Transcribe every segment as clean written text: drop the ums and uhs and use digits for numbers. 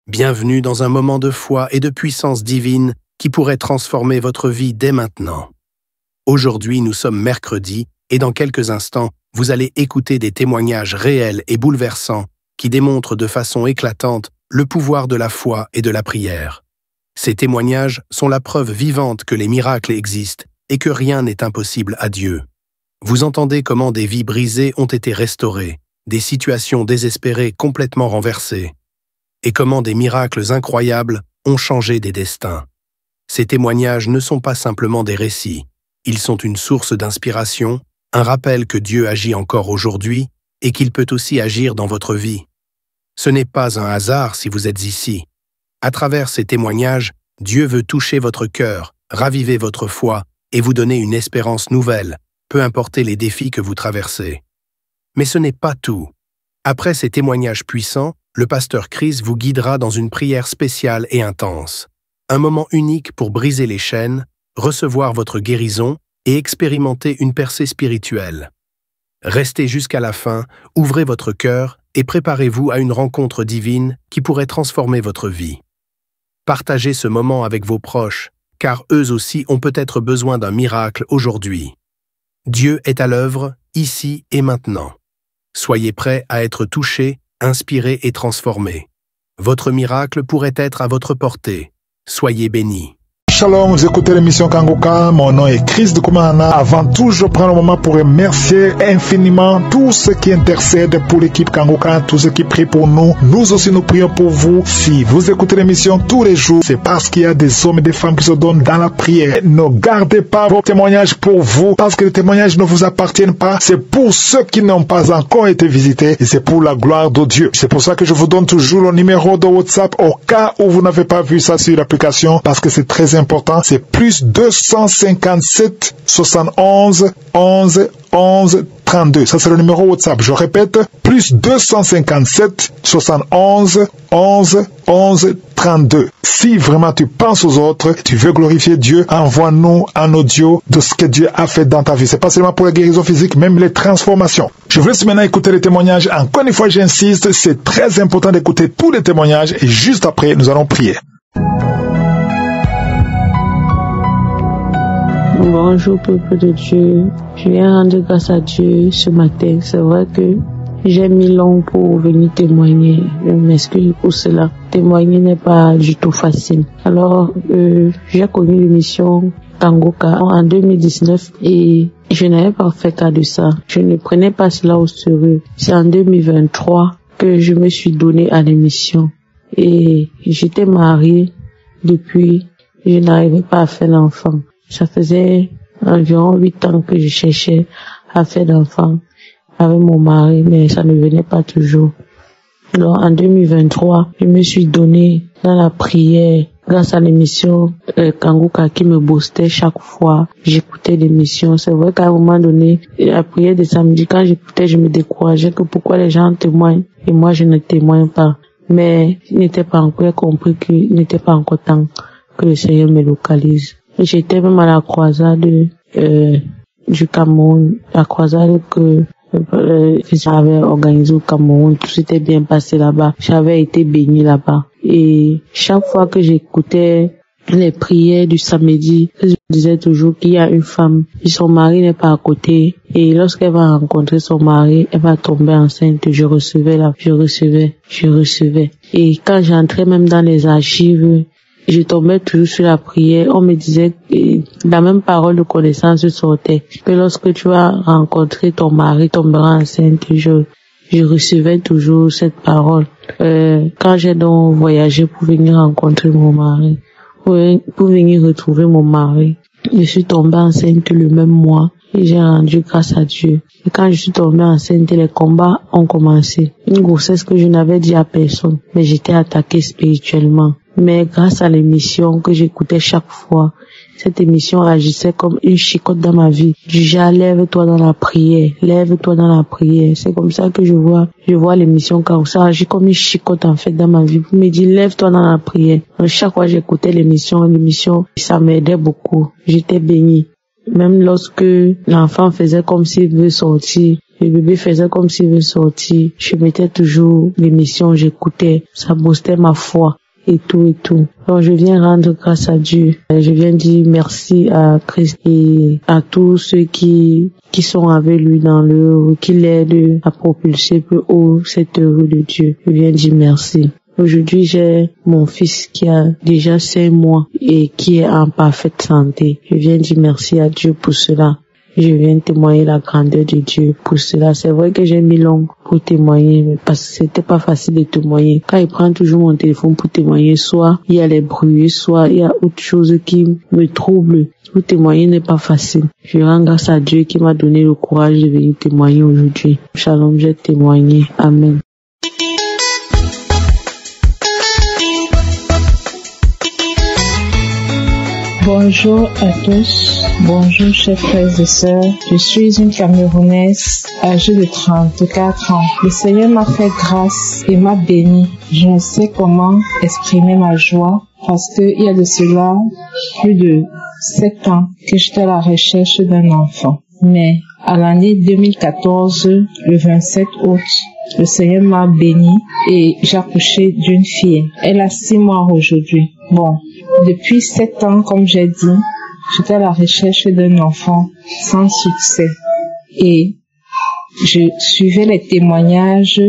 Bienvenue dans un moment de foi et de puissance divine qui pourrait transformer votre vie dès maintenant. Aujourd'hui, nous sommes mercredi et dans quelques instants, vous allez écouter des témoignages réels et bouleversants qui démontrent de façon éclatante le pouvoir de la foi et de la prière. Ces témoignages sont la preuve vivante que les miracles existent et que rien n'est impossible à Dieu. Vous entendez comment des vies brisées ont été restaurées, des situations désespérées complètement renversées, et comment des miracles incroyables ont changé des destins. Ces témoignages ne sont pas simplement des récits, ils sont une source d'inspiration, un rappel que Dieu agit encore aujourd'hui et qu'il peut aussi agir dans votre vie. Ce n'est pas un hasard si vous êtes ici. À travers ces témoignages, Dieu veut toucher votre cœur, raviver votre foi et vous donner une espérance nouvelle, peu importe les défis que vous traversez. Mais ce n'est pas tout. Après ces témoignages puissants, le pasteur Chris vous guidera dans une prière spéciale et intense. Un moment unique pour briser les chaînes, recevoir votre guérison et expérimenter une percée spirituelle. Restez jusqu'à la fin, ouvrez votre cœur et préparez-vous à une rencontre divine qui pourrait transformer votre vie. Partagez ce moment avec vos proches, car eux aussi ont peut-être besoin d'un miracle aujourd'hui. Dieu est à l'œuvre, ici et maintenant. Soyez prêts à être touchés, inspirés et transformés. Votre miracle pourrait être à votre portée. Soyez bénis. Shalom, vous écoutez l'émission Kangoka, mon nom est Chris de Koumana. Avant tout, je prends le moment pour remercier infiniment tous ceux qui intercèdent pour l'équipe Kangoka, tous ceux qui prient pour nous. Nous aussi, nous prions pour vous. Si vous écoutez l'émission tous les jours, c'est parce qu'il y a des hommes et des femmes qui se donnent dans la prière. Ne gardez pas vos témoignages pour vous, parce que les témoignages ne vous appartiennent pas. C'est pour ceux qui n'ont pas encore été visités et c'est pour la gloire de Dieu. C'est pour ça que je vous donne toujours le numéro de WhatsApp au cas où vous n'avez pas vu ça sur l'application, parce que c'est très important. C'est plus 257 71 11 11 32. Ça, c'est le numéro WhatsApp. Je répète, plus 257 71 11 11 32. Si vraiment tu penses aux autres, tu veux glorifier Dieu, envoie-nous un audio de ce que Dieu a fait dans ta vie. C'est pas seulement pour la guérison physique, même les transformations. Je vous laisse maintenant écouter les témoignages. Encore une fois, j'insiste, c'est très important d'écouter tous les témoignages et juste après, nous allons prier. Bonjour peuple de Dieu, je viens rendre grâce à Dieu ce matin. C'est vrai que j'ai mis long pour venir témoigner, je m'excuse pour cela. Témoigner n'est pas du tout facile. Alors j'ai connu l'émission Kangoka en 2019 et je n'avais pas fait cas de ça. Je ne prenais pas cela au sérieux. C'est en 2023 que je me suis donné à l'émission et j'étais mariée depuis, je n'arrivais pas à faire l'enfant. Ça faisait environ 8 ans que je cherchais à faire d'enfants avec mon mari, mais ça ne venait pas toujours. Alors, en 2023, je me suis donné dans la prière grâce à l'émission Kangoka qui me boostait chaque fois. J'écoutais l'émission. C'est vrai qu'à un moment donné, la prière de samedi, quand j'écoutais, je me décourageais que pourquoi les gens témoignent et moi je ne témoigne pas. Mais je n'étais pas encore compris qu'il n'était pas encore temps que le Seigneur me localise. J'étais même à la croisade du Cameroun, la croisade que j'avais organisée au Cameroun. Tout s'était bien passé là-bas. J'avais été bénie là-bas. Et chaque fois que j'écoutais les prières du samedi, je disais toujours qu'il y a une femme, son mari n'est pas à côté. Et lorsqu'elle va rencontrer son mari, elle va tomber enceinte. Je recevais. Et quand j'entrais même dans les archives, je tombais toujours sur la prière. On me disait que la même parole de connaissance sortait. Que lorsque tu vas rencontrer ton mari, tombera enceinte. Je recevais toujours cette parole. Quand j'ai donc voyagé pour venir rencontrer mon mari, pour venir retrouver mon mari, je suis tombée enceinte le même mois et j'ai rendu grâce à Dieu. Et quand je suis tombée enceinte, les combats ont commencé. Une grossesse que je n'avais dit à personne, mais j'étais attaquée spirituellement. Mais grâce à l'émission que j'écoutais chaque fois, cette émission agissait comme une chicotte dans ma vie. Du genre, lève-toi dans la prière, lève-toi dans la prière. C'est comme ça que je vois l'émission quand ça agit comme une chicotte en fait dans ma vie. Vous me dites, lève-toi dans la prière. Donc, chaque fois que j'écoutais l'émission, ça m'aidait beaucoup. J'étais bénie. Même lorsque l'enfant faisait comme s'il veut sortir, le bébé faisait comme s'il veut sortir, je mettais toujours l'émission, j'écoutais, ça boostait ma foi. Et tout. Donc je viens rendre grâce à Dieu. Je viens dire merci à Christ et à tous ceux qui sont avec lui dans l'œuvre, qui l'aident à propulser plus haut cette œuvre de Dieu. Je viens dire merci. Aujourd'hui, j'ai mon fils qui a déjà 5 mois et qui est en parfaite santé. Je viens dire merci à Dieu pour cela. Je viens témoigner la grandeur de Dieu pour cela. C'est vrai que j'ai mis long pour témoigner, mais parce que c'était pas facile de témoigner. Quand il prend toujours mon téléphone pour témoigner, soit il y a les bruits, soit il y a autre chose qui me trouble. Pour témoigner n'est pas facile. Je rends grâce à Dieu qui m'a donné le courage de venir témoigner aujourd'hui. Shalom, j'ai témoigné. Amen. Bonjour à tous, bonjour chers frères et sœurs. Je suis une Camerounaise âgée de 34 ans. Le Seigneur m'a fait grâce et m'a béni. Je ne sais comment exprimer ma joie parce qu'il y a de cela plus de 7 ans que j'étais à la recherche d'un enfant. Mais à l'année 2014, le 27 août, le Seigneur m'a béni et j'ai accouché d'une fille. Elle a 6 mois aujourd'hui. Bon, depuis 7 ans, comme j'ai dit, j'étais à la recherche d'un enfant sans succès. Et je suivais les témoignages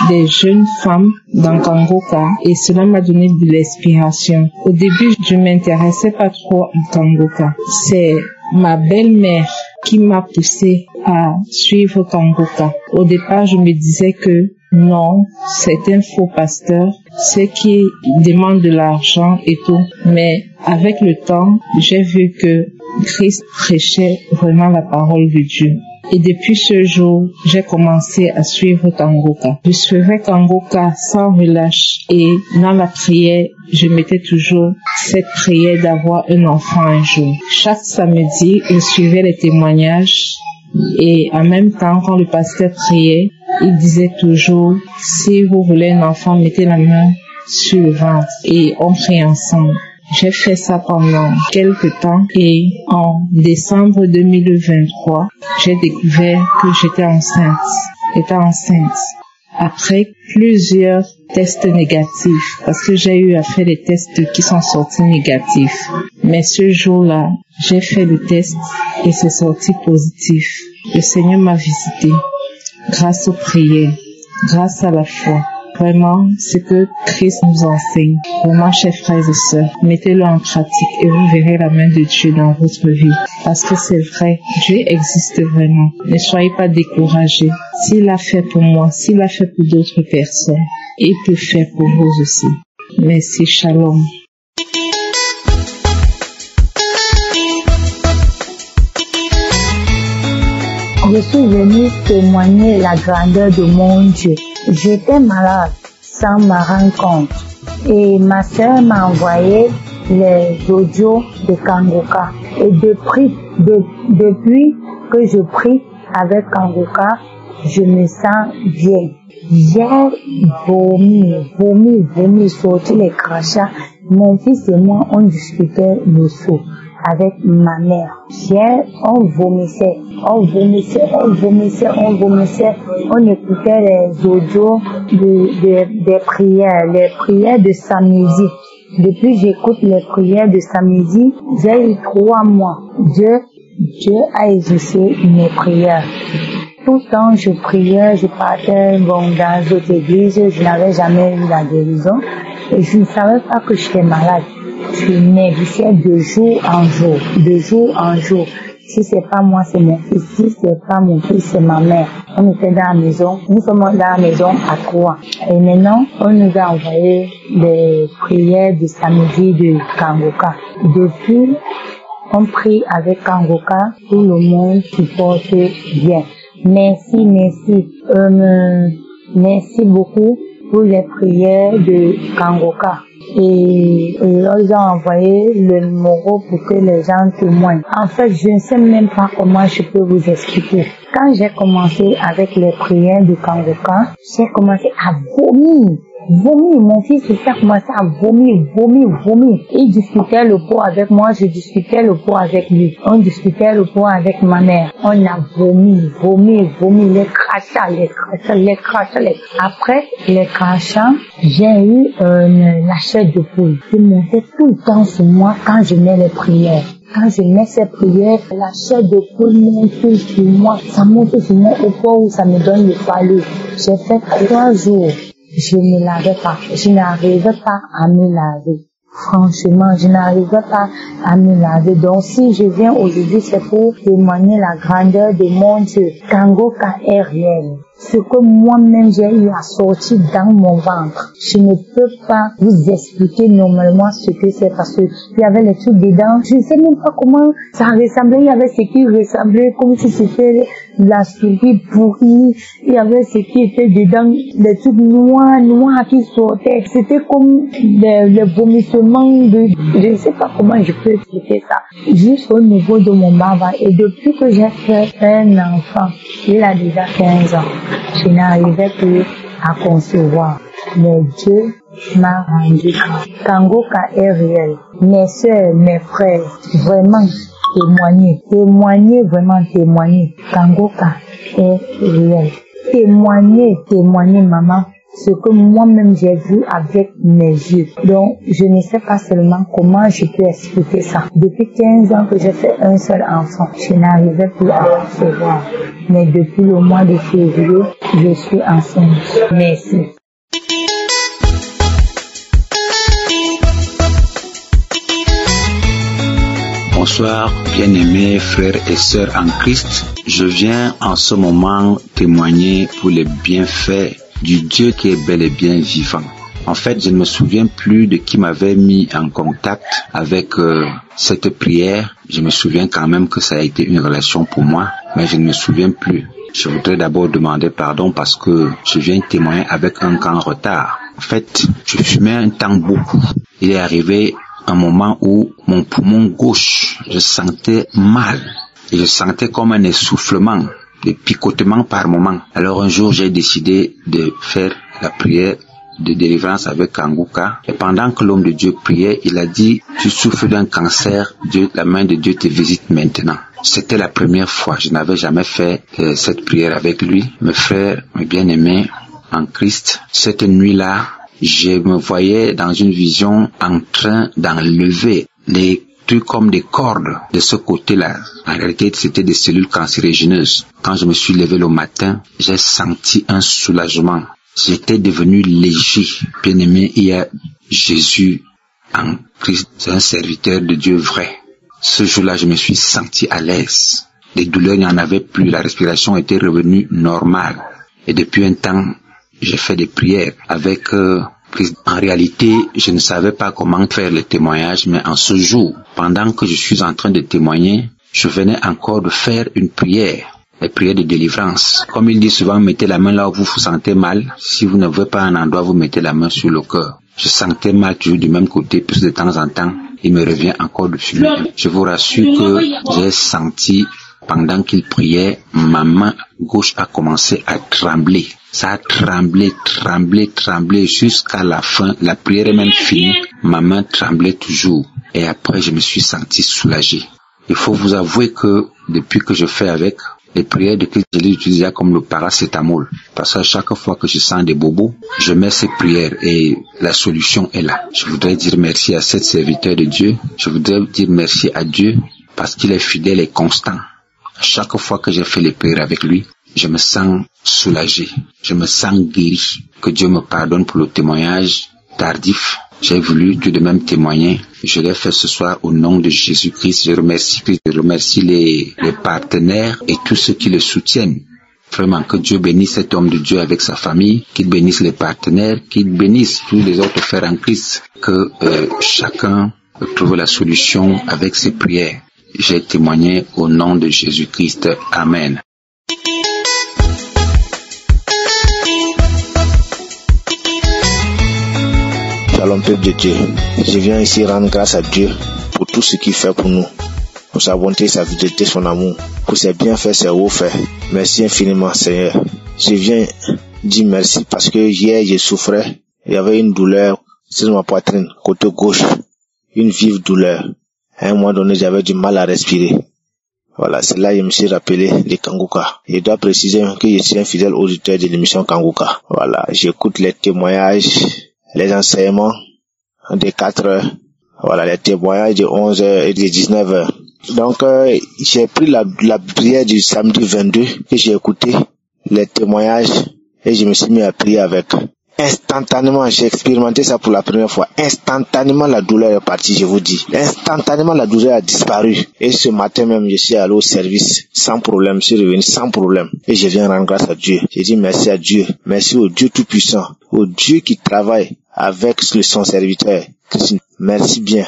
des jeunes femmes dans Kangoka et cela m'a donné de l'inspiration. Au début, je ne m'intéressais pas trop à Kangoka. C'est ma belle-mère qui m'a poussé à suivre Kangoka. Au départ, je me disais que non, c'est un faux pasteur, ceux qui demandent de l'argent et tout. Mais avec le temps, j'ai vu que Christ prêchait vraiment la parole de Dieu. Et depuis ce jour, j'ai commencé à suivre Kangoka. Je suivais Kangoka sans relâche et dans la prière, je mettais toujours cette prière d'avoir un enfant un jour. Chaque samedi, je suivais les témoignages et en même temps, quand le pasteur priait, il disait toujours, si vous voulez un enfant, mettez la main sur le ventre et on prie ensemble. J'ai fait ça pendant quelques temps et en décembre 2023, j'ai découvert que j'étais enceinte. Après plusieurs tests négatifs, parce que j'ai eu à faire des tests qui sont sortis négatifs. Mais ce jour-là, j'ai fait le test et c'est sorti positif. Le Seigneur m'a visité grâce aux prières, grâce à la foi. Vraiment, ce que Christ nous enseigne. Vraiment, chers frères et sœurs, mettez-le en pratique et vous verrez la main de Dieu dans votre vie. Parce que c'est vrai, Dieu existe vraiment. Ne soyez pas découragés. S'il l'a fait pour moi, s'il l'a fait pour d'autres personnes, il peut faire pour vous aussi. Merci, shalom. Je suis venue témoigner la grandeur de mon Dieu. J'étais malade sans me rendre compte. Et ma sœur m'a envoyé les audios de Kangoka. Et depuis que je prie avec Kangoka, je me sens bien. J'ai vomi, sorti les crachats. Mon fils et moi, on discutait le saut avec ma mère. On vomissait. On écoutait les audios des prières, les prières de samedi. Depuis j'écoute les prières de samedi, j'ai eu 3 mois. Dieu a exaucé mes prières. Tout le temps je priais, je partais dans d'autres églises, je n'avais jamais eu la guérison. Et je ne savais pas que j'étais malade. Je maigrissais de jour en jour. Si c'est pas moi, c'est mon fils. Si c'est pas mon fils, c'est ma mère. On était dans la maison. Nous sommes dans la maison à 3. Et maintenant, on nous a envoyé des prières de samedi de Kangoka. Depuis, on prie avec Kangoka. Tout le monde supporte bien. Merci. Merci beaucoup pour les prières de Kangoka. Et ils ont envoyé le numéro pour que les gens témoignent. En fait, je ne sais même pas comment je peux vous expliquer. Quand j'ai commencé avec les prières de Kangoka, j'ai commencé à vomir. vomi. Mon fils a commencé à vomir. Il discutait le pot avec moi, je discutais le pot avec lui. On discutait le pot avec ma mère. On a vomi, les crachats. Après les crachats, j'ai eu la chair de poule qui montait tout le temps sur moi quand je mets les prières. Quand je mets ces prières, la chair de poule monte sur moi. Ça monte sur moi au point où ça me donne le palud. J'ai fait 3 jours. Je ne lavais pas. Je n'arrivais pas à me laver. Franchement, je n'arrivais pas à me laver. Donc, si je viens aujourd'hui, c'est pour témoigner la grandeur de mon Dieu. Kangoka est réel. Ce que moi-même j'ai eu à sortir dans mon ventre. Je ne peux pas vous expliquer normalement ce que c'est parce que il y avait les trucs dedans. Je ne sais même pas comment ça ressemblait. Il y avait ce qui ressemblait comme si c'était la souris pourrie. Il y avait ce qui était dedans, des trucs noirs qui sortaient. C'était comme les vomissements de... Je ne sais pas comment je peux expliquer ça. Juste au niveau de mon baba. Et depuis que j'ai fait un enfant, il a déjà 15 ans. Je n'arrivais plus à concevoir. Mais Dieu m'a rendu grâce. Kangoka est réel. Mes soeurs, mes frères, vraiment témoignez, vraiment témoignez. Kangoka est réel. Témoignez, maman. Ce que moi-même j'ai vu avec mes yeux. Donc, je ne sais pas seulement comment je peux expliquer ça. Depuis 15 ans que j'ai fait un seul enfant, je n'arrivais plus à concevoir. Mais depuis le mois de février, je suis enceinte. Merci. Bonsoir, bien-aimés frères et sœurs en Christ. Je viens en ce moment témoigner pour les bienfaits du Dieu qui est bel et bien vivant. En fait, je ne me souviens plus de qui m'avait mis en contact avec cette prière. Je me souviens quand même que ça a été une relation pour moi, mais je ne me souviens plus. Je voudrais d'abord demander pardon parce que je viens témoigner avec un grand retard. En fait, je fumais un temps beaucoup. Il est arrivé un moment où mon poumon gauche, je sentais mal et je sentais comme un essoufflement, des picotements par moment. Alors un jour, j'ai décidé de faire la prière de délivrance avec Kangoka. Et pendant que l'homme de Dieu priait, il a dit, tu souffres d'un cancer, Dieu, la main de Dieu te visite maintenant. C'était la première fois. Je n'avais jamais fait cette prière avec lui. Mes frères, mes bien-aimés en Christ, cette nuit-là, je me voyais dans une vision en train d'enlever les trucs comme des cordes de ce côté-là. En réalité, c'était des cellules cancérigènes. Quand je me suis levé le matin, j'ai senti un soulagement. J'étais devenu léger. Bien-aimé, il y a Jésus en Christ, c'est un serviteur de Dieu vrai. Ce jour-là, je me suis senti à l'aise. Les douleurs, il n'y en avait plus. La respiration était revenue normale. Et depuis un temps, j'ai fait des prières avec Christ. En réalité, je ne savais pas comment faire le témoignage, mais en ce jour, pendant que je suis en train de témoigner, je venais encore de faire une prière. Les prières de délivrance. Comme il dit souvent, mettez la main là où vous vous sentez mal. Si vous ne voulez pas un endroit, vous mettez la main sur le cœur. Je sentais mal toujours du même côté, puis de temps en temps, il me revient encore de fumer. Je vous rassure que j'ai senti, pendant qu'il priait, ma main gauche a commencé à trembler. Ça a tremblé jusqu'à la fin. La prière est même finie. Ma main tremblait toujours. Et après, je me suis senti soulagé. Il faut vous avouer que depuis que je fais avec, les prières de Christ, je les utilise comme le paracétamol. Parce que chaque fois que je sens des bobos, je mets ces prières et la solution est là. Je voudrais dire merci à cette serviteur de Dieu. Je voudrais dire merci à Dieu parce qu'il est fidèle et constant. Chaque fois que j'ai fait les prières avec lui, je me sens soulagé. Je me sens guéri. Que Dieu me pardonne pour le témoignage tardif. J'ai voulu tout de même témoigner. Je l'ai fait ce soir au nom de Jésus-Christ. Je remercie les partenaires et tous ceux qui le soutiennent. Vraiment, que Dieu bénisse cet homme de Dieu avec sa famille, qu'il bénisse les partenaires, qu'il bénisse tous les autres frères en Christ, que chacun trouve la solution avec ses prières. J'ai témoigné au nom de Jésus-Christ. Amen. Shalom peuple de Dieu. Je viens ici rendre grâce à Dieu pour tout ce qu'il fait pour nous, pour sa bonté, sa fidélité, son amour, pour ses bienfaits, ses hauts faits. Merci infiniment Seigneur. Je viens dire merci parce que hier je souffrais Il y avait une douleur sur ma poitrine, côté gauche. Une vive douleur. À un moment donné, j'avais du mal à respirer. Voilà, c'est là que je me suis rappelé de Kangouka. Je dois préciser que je suis un fidèle auditeur de l'émission Kangouka. Voilà, j'écoute les témoignages, les enseignements des 4 heures. Voilà, les témoignages de 11 heures et de 19 heures. Donc, j'ai pris la prière du samedi 22 que j'ai écouté, les témoignages, et je me suis mis à prier avec. Instantanément, j'ai expérimenté ça pour la première fois. Instantanément, la douleur est partie, je vous dis. Instantanément, la douleur a disparu. Et ce matin même, je suis allé au service sans problème. Je suis revenu sans problème. Et je viens rendre grâce à Dieu. J'ai dit merci à Dieu. Merci au Dieu Tout-Puissant. Au Dieu qui travaille avec son serviteur. Christine, merci bien.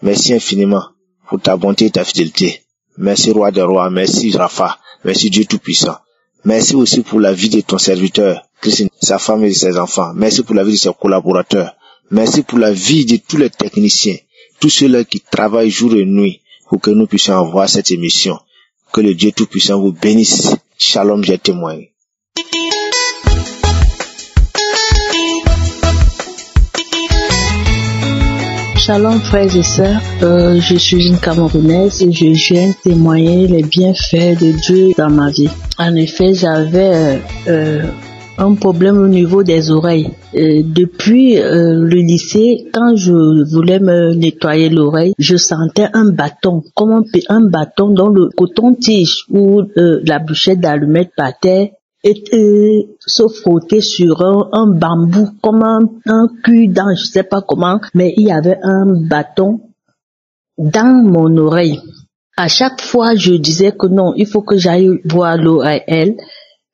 Merci infiniment pour ta bonté et ta fidélité. Merci Roi des Rois. Merci Rapha. Merci Dieu Tout-Puissant. Merci aussi pour la vie de ton serviteur, Christine, sa femme et ses enfants. Merci pour la vie de ses collaborateurs. Merci pour la vie de tous les techniciens, tous ceux-là qui travaillent jour et nuit pour que nous puissions avoir cette émission. Que le Dieu Tout-Puissant vous bénisse. Shalom, j'ai témoigné. Shalom frères et sœurs, je suis une Camerounaise et je viens témoigner les bienfaits de Dieu dans ma vie. En effet, j'avais un problème au niveau des oreilles. Depuis le lycée, quand je voulais me nettoyer l'oreille, je sentais un bâton, comme un bâton dans le coton-tige où la bûchette d'allumettes partait et se frotter sur un bambou comme un cul-dent, je sais pas comment, mais il y avait un bâton dans mon oreille. À chaque fois, je disais que non, il faut que j'aille voir l'ORL.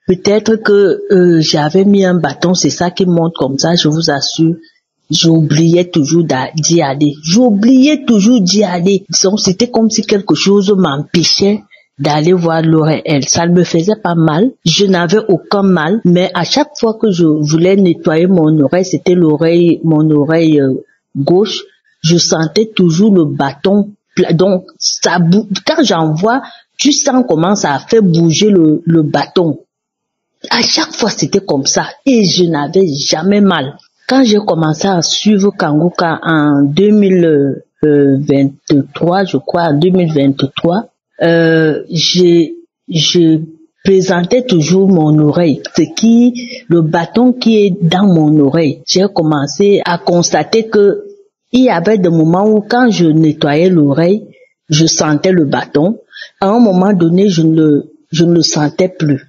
Peut-être que j'avais mis un bâton, c'est ça qui monte comme ça, je vous assure. J'oubliais toujours d'y aller. J'oubliais toujours d'y aller. Donc, c'était comme si quelque chose m'empêchait d'aller voir l'ORL. Ça ne me faisait pas mal. Je n'avais aucun mal, mais à chaque fois que je voulais nettoyer mon oreille, c'était mon oreille gauche, je sentais toujours le bâton. Donc, quand j'en vois, tu sens comment ça a fait bouger le bâton. À chaque fois, c'était comme ça. Et je n'avais jamais mal. Quand j'ai commencé à suivre Kangouka en 2023, je crois, en 2023, je présentais toujours mon oreille. Le bâton qui est dans mon oreille. J'ai commencé à constater que il y avait des moments où quand je nettoyais l'oreille, je sentais le bâton. À un moment donné, je ne le sentais plus.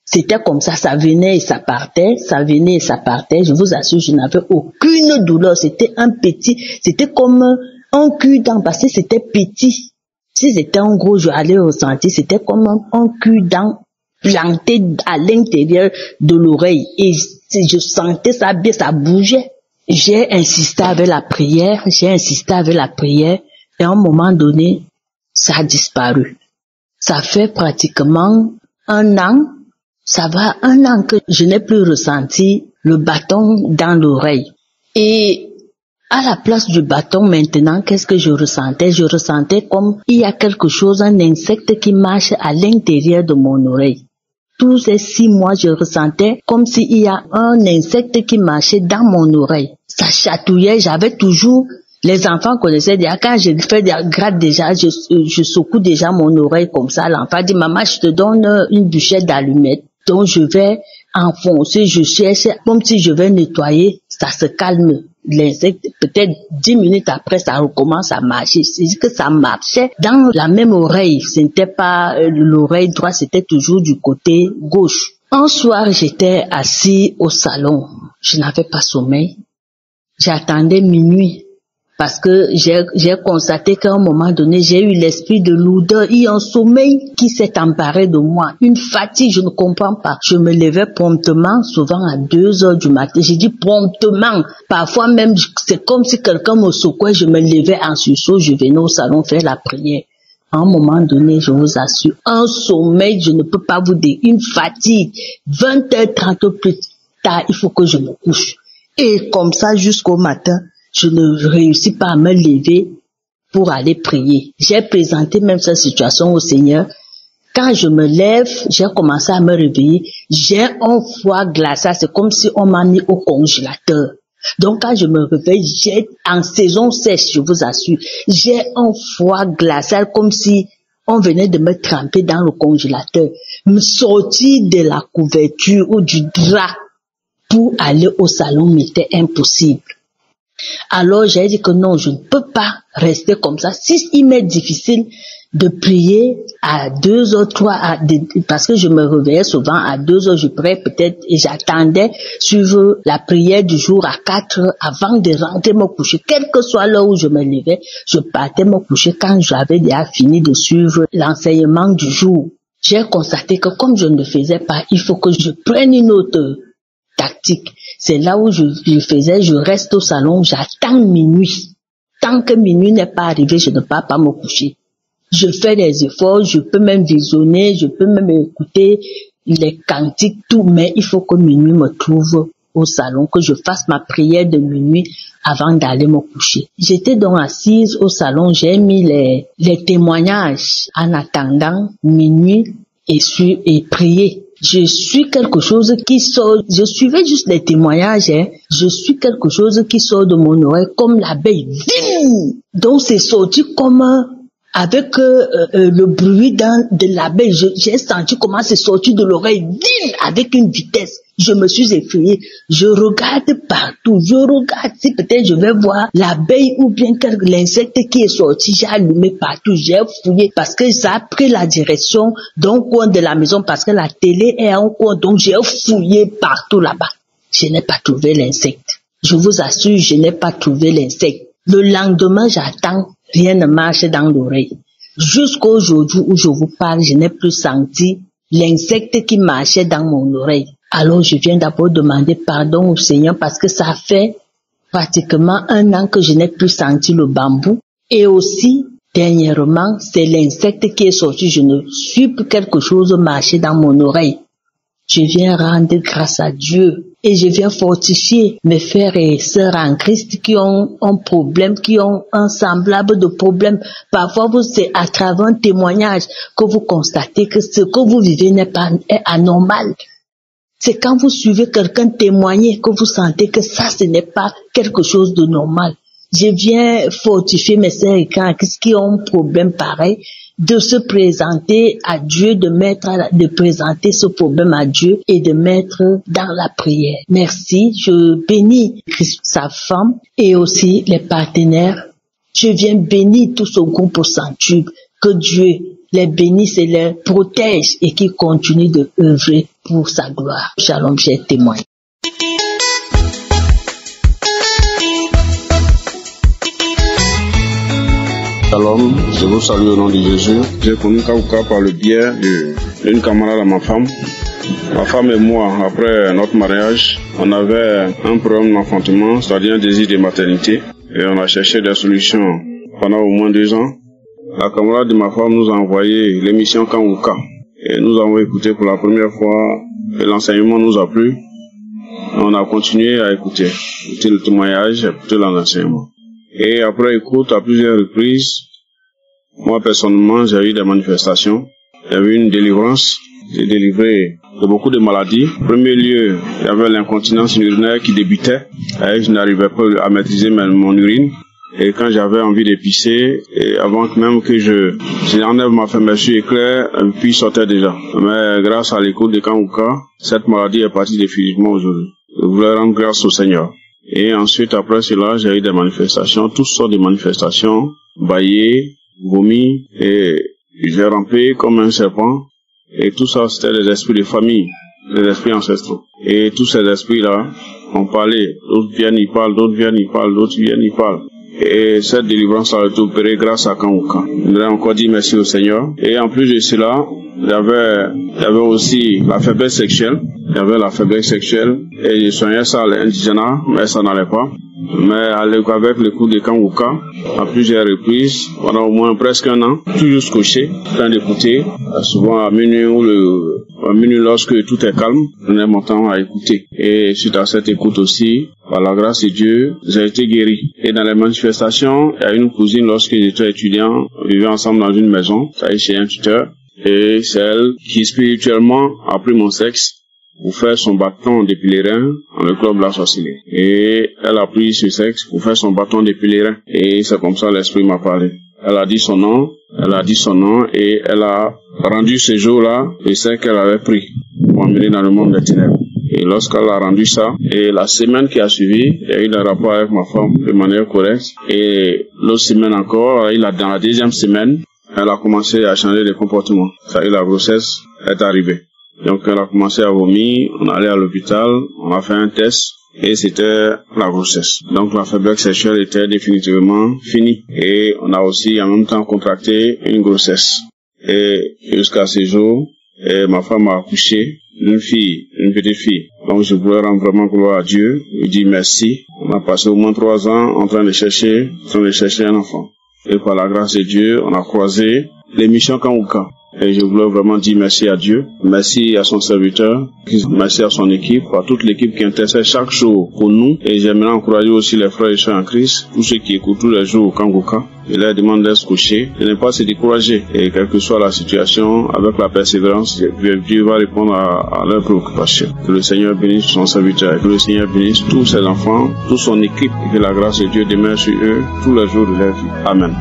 C'était comme ça, ça venait et ça partait, ça venait et ça partait. Je vous assure, je n'avais aucune douleur. C'était c'était comme un cul-dent parce que c'était petit. Si c'était un gros, je allais ressentir, c'était comme un cul-dent planté à l'intérieur de l'oreille. Et je sentais ça bien, ça bougeait. J'ai insisté avec la prière, et à un moment donné, ça a disparu. Ça fait pratiquement un an que je n'ai plus ressenti le bâton dans l'oreille. Et à la place du bâton maintenant, qu'est-ce que je ressentais? Je ressentais comme il y a quelque chose, un insecte qui marche à l'intérieur de mon oreille. Tous ces 6 mois, je ressentais comme s'il y a un insecte qui marchait dans mon oreille. Ça chatouillait, j'avais toujours, les enfants connaissaient déjà, quand je fais des grattes déjà, je secoue déjà mon oreille comme ça. L'enfant dit, maman, je te donne une bûchette d'allumettes. Donc je vais enfoncer, je cherche, comme si je vais nettoyer, ça se calme. L'insecte, peut-être 10 minutes après, ça recommence à marcher. C'est que ça marchait dans la même oreille. Ce n'était pas l'oreille droite, c'était toujours du côté gauche. Un soir, j'étais assis au salon. Je n'avais pas sommeil. J'attendais minuit. Parce que j'ai constaté qu'à un moment donné, j'ai eu l'esprit de lourdeur. Il y a un sommeil qui s'est emparé de moi. Une fatigue, je ne comprends pas. Je me levais promptement, souvent à 2 heures du matin. J'ai dit promptement. Parfois même, c'est comme si quelqu'un me secouait. Je me levais en sursaut. Je venais au salon faire la prière. À un moment donné, je vous assure, un sommeil, je ne peux pas vous dire, une fatigue. 20h30 plus tard, il faut que je me couche. Et comme ça, jusqu'au matin, je ne réussis pas à me lever pour aller prier. J'ai présenté même cette situation au Seigneur. Quand je me lève, j'ai commencé à me réveiller. J'ai un foie glacé. C'est comme si on m'a mis au congélateur. Donc quand je me réveille, j'ai en saison sèche, je vous assure, j'ai un froid glacial comme si on venait de me tremper dans le congélateur. Me sortir de la couverture ou du drap pour aller au salon m'était impossible. Alors j'ai dit que non, je ne peux pas rester comme ça. Si il m'est difficile de prier à 2h, 3h, parce que je me réveillais souvent à 2h, je priais peut-être et j'attendais suivre la prière du jour à 4h avant de rentrer me coucher. Quelle que soit l'heure où je me levais, je partais me coucher quand j'avais déjà fini de suivre l'enseignement du jour. J'ai constaté que comme je ne le faisais pas, il faut que je prenne une autre tactique. C'est là où je faisais, je reste au salon, j'attends minuit. Tant que minuit n'est pas arrivé, je ne pars pas me coucher. Je fais des efforts, je peux même visionner, je peux même écouter les cantiques, tout, mais il faut que minuit me trouve au salon, que je fasse ma prière de minuit avant d'aller me coucher. J'étais donc assise au salon, j'ai mis les témoignages en attendant minuit et prier. Je suis quelque chose qui sort, je suivais juste les témoignages, je suis quelque chose qui sort de mon oreille comme l'abeille. Donc c'est sorti comme avec le bruit de l'abeille. J'ai senti comment c'est sorti de l'oreille avec une vitesse. Je me suis effrayée. Je regarde partout. Je regarde si peut-être je vais voir l'abeille ou bien l'insecte qui est sorti. J'ai allumé partout. J'ai fouillé parce que ça a pris la direction d'un coin de la maison parce que la télé est en coin. Donc j'ai fouillé partout là-bas. Je n'ai pas trouvé l'insecte. Je vous assure, je n'ai pas trouvé l'insecte. Le lendemain, j'attends. Rien ne marche dans l'oreille. Jusqu'aujourd'hui où je vous parle, je n'ai plus senti l'insecte qui marchait dans mon oreille. Alors je viens d'abord demander pardon au Seigneur parce que ça fait pratiquement 1 an que je n'ai plus senti le bambou. Et aussi, dernièrement, c'est l'insecte qui est sorti. Je ne suis plus quelque chose marcher dans mon oreille. Je viens rendre grâce à Dieu et je viens fortifier mes frères et sœurs en Christ qui ont un problème, qui ont un semblable de problème. Parfois, c'est à travers un témoignage que vous constatez que ce que vous vivez est anormal. C'est quand vous suivez quelqu'un témoigner que vous sentez que ça, ce n'est pas quelque chose de normal. Je viens fortifier mes sœurs et frères qui ont un problème pareil, de se présenter à Dieu, de présenter ce problème à Dieu et de mettre dans la prière. Merci, je bénis Christ, sa femme et aussi les partenaires. Je viens bénir tout ce groupe au centuple. Que Dieu les bénisse et les protège et qu'il continue de œuvrer pour sa gloire. Shalom, chers témoins. Shalom, je vous salue au nom de Jésus. J'ai connu Kaouka par le biais d'une camarade à ma femme. Ma femme et moi, après notre mariage, on avait un problème d'enfantement, c'est-à-dire un désir de maternité. Et on a cherché des solutions pendant au moins 2 ans. La camarade de ma femme nous a envoyé l'émission Kaouka. Et nous avons écouté pour la première fois, et l'enseignement nous a plu. On a continué à écouter le témoignage, écouter l'enseignement. Et après écoute, à plusieurs reprises, moi personnellement, j'ai eu des manifestations. Il y avait une délivrance. J'ai délivré de beaucoup de maladies. En premier lieu, il y avait l'incontinence urinaire qui débutait. Et je n'arrivais pas à maîtriser mon urine. Et quand j'avais envie de pisser, et avant même que j'enlève ma fermeture éclair, puis sortait déjà. Mais grâce à l'écoute de Kaouka, cette maladie est partie définitivement aujourd'hui. Je voulais rendre grâce au Seigneur. Et ensuite, après cela, j'ai eu des manifestations, toutes sortes de manifestations, baillé, vomi, et j'ai rampé comme un serpent. Et tout ça, c'était des esprits de famille, des esprits ancestraux. Et tous ces esprits-là ont parlé. D'autres viennent, ils parlent, d'autres viennent, ils parlent, d'autres viennent, ils parlent. Et cette délivrance a été opérée grâce à Kaouka. Je voudrais encore dire merci au Seigneur. Et en plus de cela, il y avait aussi la faiblesse sexuelle. Il y avait la faiblesse sexuelle. Et je soignais ça à l'indigénat, mais ça n'allait pas. Mais avec le coup de Kaouka, à plusieurs reprises, pendant au moins presque 1 an, toujours scotché, en train d'écouter, souvent à minuit lorsque tout est calme, je prenais mon temps à écouter. Et suite à cette écoute aussi, par la grâce de Dieu, j'ai été guéri. Et dans les manifestations, il y a une cousine, lorsque j'étais étudiant, on vivait ensemble dans une maison, ça est chez un tuteur, et c'est elle qui spirituellement a pris mon sexe. pour faire son bâton de pèlerin dans le club La Sorcellerie. Et elle a pris ce sexe pour faire son bâton de pèlerin. Et c'est comme ça l'esprit m'a parlé. Elle a dit son nom et elle a rendu ce jour-là le sexe qu'elle avait pris pour emmener dans le monde des ténèbres. Et lorsqu'elle a rendu ça, et la semaine qui a suivi, il y a eu un rapport avec ma femme de manière correcte. Et l'autre semaine encore, dans la deuxième semaine, elle a commencé à changer de comportement. Ça y est, la grossesse est arrivée. Donc elle a commencé à vomir, on est allé à l'hôpital, on a fait un test et c'était la grossesse. Donc la faiblesse sexuelle était définitivement finie. Et on a aussi en même temps contracté une grossesse. Et jusqu'à ce jour, ma femme a accouché d'une fille, une petite fille. Donc je voulais rendre vraiment gloire à Dieu, lui dire merci. On a passé au moins 3 ans en train de chercher un enfant. Et par la grâce de Dieu, on a croisé l'émission Kanguka. Et je voulais vraiment dire merci à Dieu, merci à son serviteur, merci à son équipe, à toute l'équipe qui intercède chaque jour pour nous. Et j'aimerais encourager aussi les frères et sœurs en Christ, tous ceux qui écoutent tous les jours au Kanguka. Je leur demande d'être couchés, de ne pas se décourager. Et quelle que soit la situation, avec la persévérance, Dieu va répondre à leurs préoccupations. Que le Seigneur bénisse son serviteur, et que le Seigneur bénisse tous ses enfants, toute son équipe, et que la grâce de Dieu demeure sur eux tous les jours de leur vie. Amen.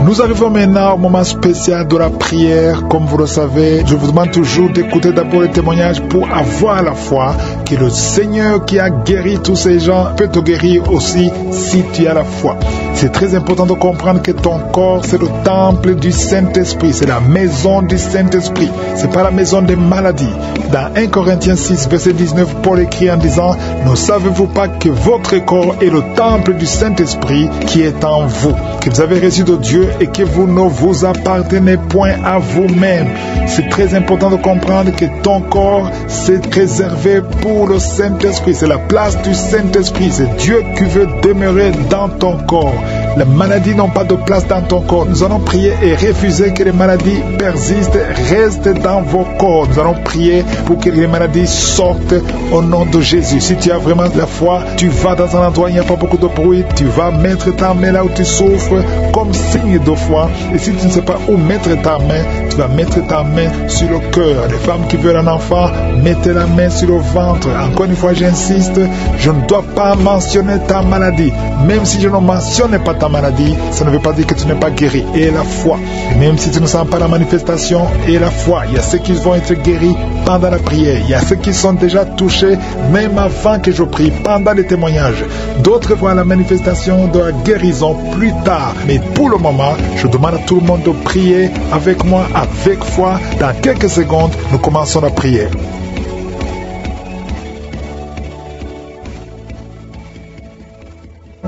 Nous arrivons maintenant au moment spécial de la prière. Comme vous le savez, je vous demande toujours d'écouter d'abord les témoignages pour avoir la foi que le Seigneur qui a guéri tous ces gens peut te guérir aussi si tu as la foi. C'est très important de comprendre que ton corps, c'est le temple du Saint-Esprit. C'est la maison du Saint-Esprit. C'est pas la maison des maladies. Dans 1 Corinthiens 6, verset 19, Paul écrit en disant: ne savez-vous pas que votre corps est le temple du Saint-Esprit qui est en vous, que vous avez reçu de Dieu et que vous ne vous appartenez point à vous-même. C'est très important de comprendre que ton corps, c'est réservé pour le Saint-Esprit. C'est la place du Saint-Esprit. C'est Dieu qui veut demeurer dans ton corps. Les maladies n'ont pas de place dans ton corps. Nous allons prier et refuser que les maladies persistent, restent dans vos corps. Nous allons prier pour que les maladies sortent au nom de Jésus. Si tu as vraiment la foi, tu vas dans un endroit où il n'y a pas beaucoup de bruit, tu vas mettre ta main là où tu souffres comme signe de foi. Et si tu ne sais pas où mettre ta main, tu vas mettre ta main sur le cœur. Les femmes qui veulent un enfant, mettez la main sur le ventre. Encore une fois, j'insiste, je ne dois pas mentionner ta maladie. Même si je ne mentionne pas ta maladie, ça ne veut pas dire que tu n'es pas guéri. Et la foi, même si tu ne sens pas la manifestation, et la foi, il y a ceux qui vont être guéris pendant la prière. Il y a ceux qui sont déjà touchés même avant que je prie, pendant les témoignages. D'autres voient la manifestation de la guérison plus tard. Mais pour le moment, je demande à tout le monde de prier avec moi, avec foi. Dans quelques secondes, nous commençons la prière.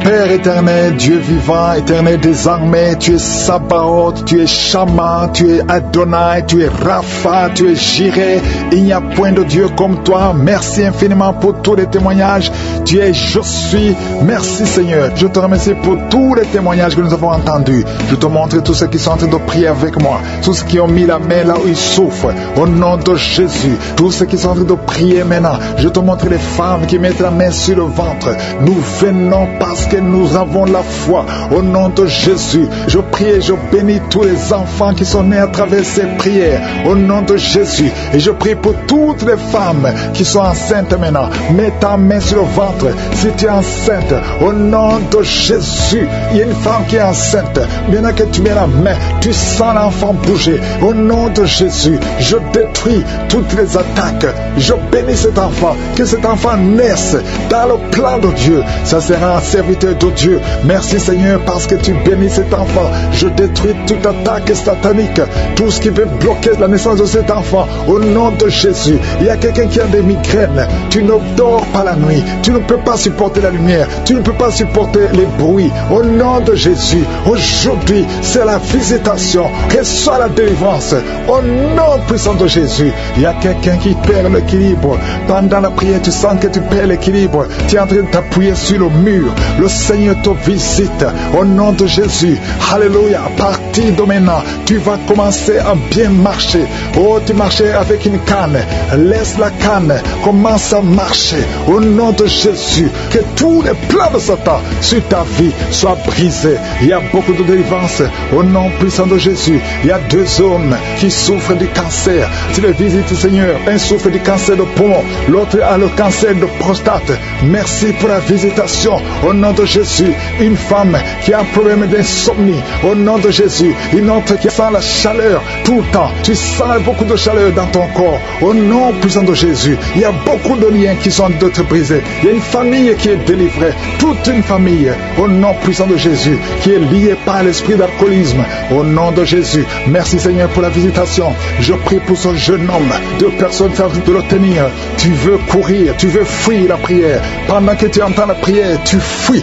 Père éternel, Dieu vivant, éternel des armées, tu es Sabaoth, tu es Shama, tu es Adonai, tu es Rapha, tu es Jireh. Il n'y a point de Dieu comme toi. Merci infiniment pour tous les témoignages. Tu es Je suis. Merci Seigneur. Je te remercie pour tous les témoignages que nous avons entendus. Je te montre tous ceux qui sont en train de prier avec moi, tous ceux qui ont mis la main là où ils souffrent. Au nom de Jésus, tous ceux qui sont en train de prier maintenant, je te montre les femmes qui mettent la main sur le ventre. Nous venons parce que nous avons la foi. Au nom de Jésus, je prie et je bénis tous les enfants qui sont nés à travers ces prières. Au nom de Jésus, et je prie pour toutes les femmes qui sont enceintes maintenant. Mets ta main sur le ventre si tu es enceinte. Au nom de Jésus, il y a une femme qui est enceinte. Maintenant que tu mets la main, tu sens l'enfant bouger. Au nom de Jésus, je détruis toutes les attaques. Je bénis cet enfant, que cet enfant naisse dans le plan de Dieu. Ça sera un serviteur de Dieu. Merci Seigneur parce que tu bénis cet enfant. Je détruis toute attaque satanique, tout ce qui veut bloquer la naissance de cet enfant. Au nom de Jésus, il y a quelqu'un qui a des migraines. Tu ne dors pas la nuit. Tu ne peux pas supporter la lumière. Tu ne peux pas supporter les bruits. Au nom de Jésus, aujourd'hui, c'est la visitation. Reçois la délivrance. Au nom puissant de Jésus, il y a quelqu'un qui perd l'équilibre. Pendant la prière, tu sens que tu perds l'équilibre. Tu es en train de t'appuyer sur le mur. Le Seigneur te visite au nom de Jésus. Alléluia. À partir de maintenant, tu vas commencer à bien marcher. Oh, tu marchais avec une canne. Laisse la canne. Commence à marcher au nom de Jésus. Que tous les plans de Satan sur ta vie soient brisés. Il y a beaucoup de délivrance au nom puissant de Jésus. Il y a 2 hommes qui souffrent du cancer. Tu les visites, Seigneur. Un souffre du cancer de poumon, l'autre a le cancer de prostate. Merci pour la visitation au nom de Jésus. Une femme qui a un problème d'insomnie au nom de Jésus. Une autre qui sent la chaleur tout le temps. Tu sens beaucoup de chaleur dans ton corps au nom puissant de Jésus. Il y a beaucoup de liens qui sont d'être brisés. Il y a une famille qui est délivrée. Toute une famille au nom puissant de Jésus qui est liée par l'esprit d'alcoolisme au nom de Jésus. Merci Seigneur pour la visitation. Je prie pour ce jeune homme. 2 personnes savent de le tenir. Tu veux courir, tu veux fuir la prière. Pendant que tu entends la prière, tu fuis,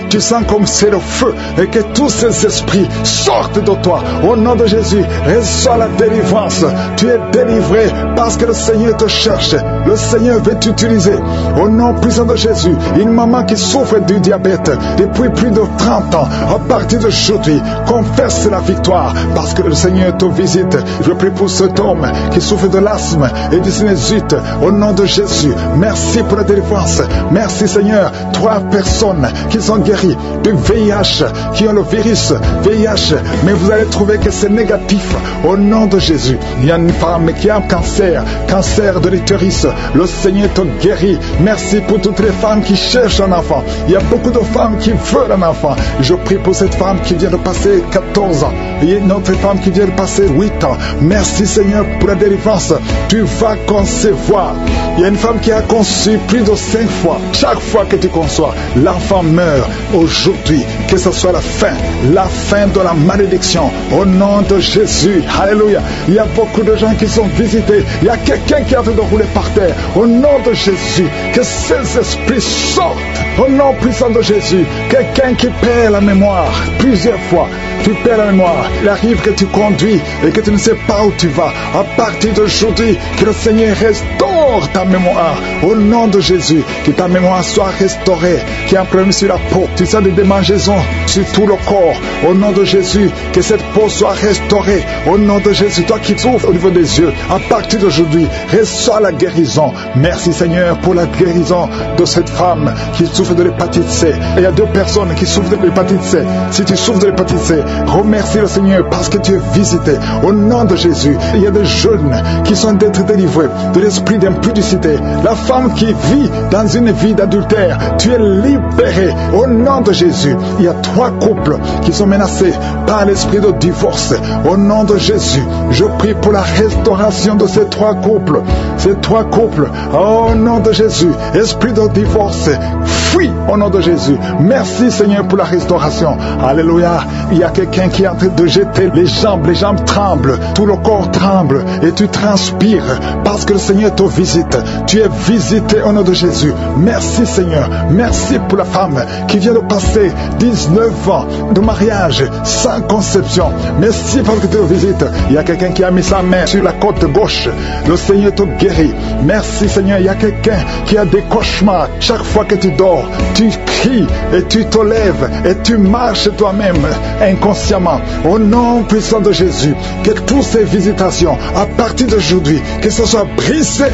tu sens comme c'est le feu et que tous ces esprits sortent de toi. Au nom de Jésus, reçois la délivrance. Tu es délivré parce que le Seigneur te cherche. Le Seigneur veut t'utiliser. Au nom puissant de Jésus, une maman qui souffre du diabète depuis plus de 30 ans, à partir d'aujourd'hui, confesse la victoire parce que le Seigneur te visite. Je prie pour cet homme qui souffre de l'asthme et du sinusite. Au nom de Jésus, merci pour la délivrance. Merci Seigneur. 3 personnes qui sont guéries du VIH, qui ont le virus VIH, mais vous allez trouver que c'est négatif. Au nom de Jésus, il y a une femme qui a un cancer de l'utérus. Le Seigneur te guérit. Merci pour toutes les femmes qui cherchent un enfant. Il y a beaucoup de femmes qui veulent un enfant. Je prie pour cette femme qui vient de passer 14 ans. Il y a une autre femme qui vient de passer 8 ans. Merci Seigneur pour la délivrance. Tu vas concevoir. Il y a une femme qui a conçu plus de 5 fois. Chaque fois que tu conçois, l'enfant meurt. Aujourd'hui, que ce soit la fin de la malédiction. Au nom de Jésus. Alléluia. Il y a beaucoup de gens qui sont visités. Il y a quelqu'un qui a fait de rouler par terre. Au nom de Jésus, que ces esprits sortent. Au nom puissant de Jésus, quelqu'un qui perd la mémoire plusieurs fois. Tu perds la mémoire. Il arrive que tu conduis et que tu ne sais pas où tu vas. À partir d'aujourd'hui, que le Seigneur restaure ta mémoire. Au nom de Jésus, que ta mémoire soit restaurée. Qu'il y ait un problème sur la peau. Tu sens des démangeaisons sur tout le corps. Au nom de Jésus, que cette peau soit restaurée. Au nom de Jésus, toi qui souffres au niveau des yeux, à partir d'aujourd'hui, reçois la guérison. Merci Seigneur pour la guérison de cette femme qui souffre de l'hépatite C. Il y a 2 personnes qui souffrent de l'hépatite C. Si tu souffres de l'hépatite C, remercie le Seigneur parce que tu es visité. Au nom de Jésus, il y a des jeunes qui sont d'être délivrés de l'esprit d'impudicité. La femme qui vit dans une vie d'adultère, tu es libéré. Au nom de Jésus, il y a 3 couples qui sont menacés par l'esprit de divorce. Au nom de Jésus, je prie pour la restauration de ces 3 couples. Ces 3 couples, au nom de Jésus, esprit de divorce, fuis au nom de Jésus. Merci Seigneur pour la restauration. Alléluia. Il y a quelqu'un qui est en train de jeter les jambes tremblent, tout le corps tremble et tu transpires parce que le Seigneur te visite. Tu es visité au nom de Jésus. Merci Seigneur. Merci pour la femme qui vient de passer 19 ans de mariage sans conception. Merci parce que tu te visites. Il y a quelqu'un qui a mis sa main sur la côte gauche. Le Seigneur te guérit. Merci Seigneur. Il y a quelqu'un qui a des cauchemars. Chaque fois que tu dors, tu cries et tu te lèves et tu marches toi-même inconsciemment. Au nom puissant de Jésus, que toutes ces visitations, à partir d'aujourd'hui, que ce soit brisé.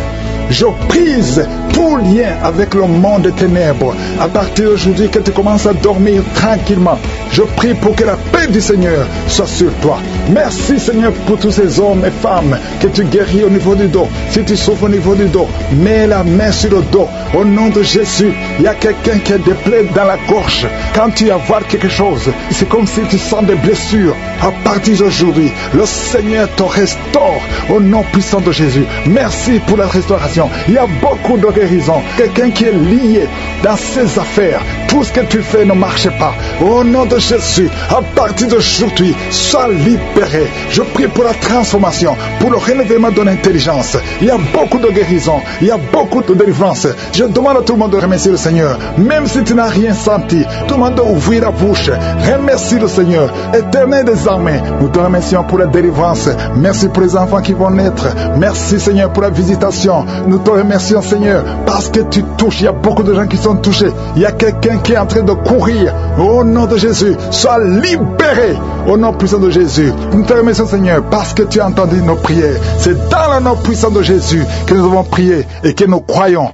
Je brise tout lien avec le monde des ténèbres. À partir d'aujourd'hui, que tu commences à dormir tranquillement. Je prie pour que la paix du Seigneur soit sur toi. Merci Seigneur pour tous ces hommes et femmes que tu guéris au niveau du dos. Si tu souffres au niveau du dos, mets la main sur le dos. Au nom de Jésus, il y a quelqu'un qui a des plaies dans la gorge. Quand tu vas voir quelque chose, c'est comme si tu sens des blessures. À partir d'aujourd'hui, le Seigneur te restaure au nom puissant de Jésus. Merci pour la restauration. Il y a beaucoup de guérison. Quelqu'un qui est lié dans ses affaires. Tout ce que tu fais ne marche pas. Au nom de Jésus, à partir d'aujourd'hui, sois libéré. Je prie pour la transformation, pour le renouvellement de l'intelligence. Il y a beaucoup de guérison. Il y a beaucoup de délivrance. Je demande à tout le monde de remercier le Seigneur. Même si tu n'as rien senti, tout le monde doit ouvrir la bouche. Remercie le Seigneur. Éternel des armées, nous te remercions pour la délivrance. Merci pour les enfants qui vont naître. Merci Seigneur pour la visitation. Nous te remercions Seigneur parce que tu touches. Il y a beaucoup de gens qui sont sont touchés. Il y a quelqu'un qui est en train de courir. Au nom de Jésus, sois libéré. Au nom puissant de Jésus. Nous te remercions, Seigneur, parce que tu as entendu nos prières. C'est dans le nom puissant de Jésus que nous avons prié et que nous croyons.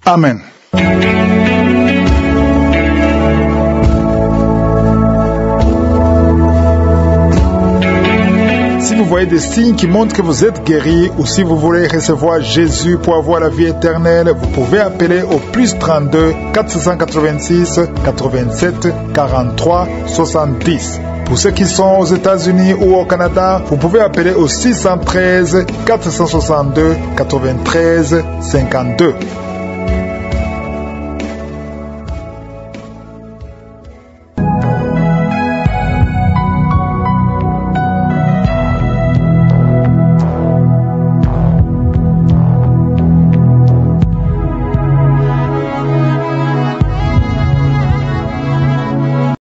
Amen. Si vous voyez des signes qui montrent que vous êtes guéri, ou si vous voulez recevoir Jésus pour avoir la vie éternelle, vous pouvez appeler au plus 32 486 87 43 70. Pour ceux qui sont aux États-Unis ou au Canada, vous pouvez appeler au 613 462 93 52.